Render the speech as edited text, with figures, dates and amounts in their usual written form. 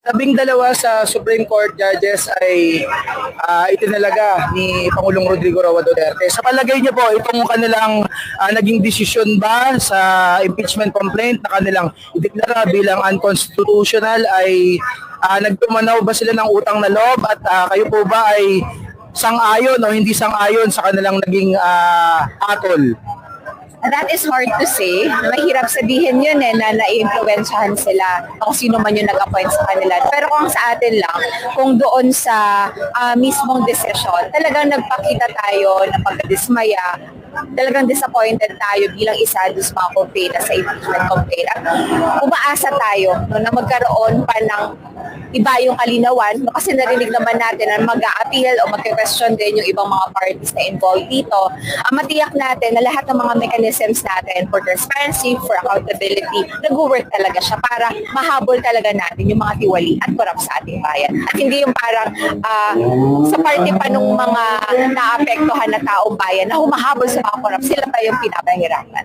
12 sa Supreme Court judges ay itinalaga ni Pangulong Rodrigo Roa Duterte. Sa palagay niyo po, itong kanilang naging desisyon ba sa impeachment complaint na kanilang ideklara bilang unconstitutional ay nagtumanaw ba sila ng utang na loob at kayo po ba ay sang-ayon o hindi sang-ayon sa kanilang naging atol? That is hard to say. Mahirap sabihin yun na nai-influensyahan sila kung sino man yung nag-appoint sa kanila. Pero kung sa atin lang, kung doon sa mismong desisyon, talagang nagpakita tayo ng pagkadismaya, talagang disappointed tayo bilang isa doon sa mga complaint sa impeachment complaint. At umaasa tayo na magkaroon pa ng iba yung kalinawan kasi narinig naman natin na mag-a-appeal o mag-question din yung ibang mga parties na involved dito. Matiyak natin na lahat ng mga mechanisms natin for transparency, for accountability, nag-work talaga siya para mahabol talaga natin yung mga tiwali at korap sa ating bayan. At hindi yung parang sa parte pa nung mga naapektuhan na taong bayan na humahabol sa mga korap, sila pa yung pinapahirapan.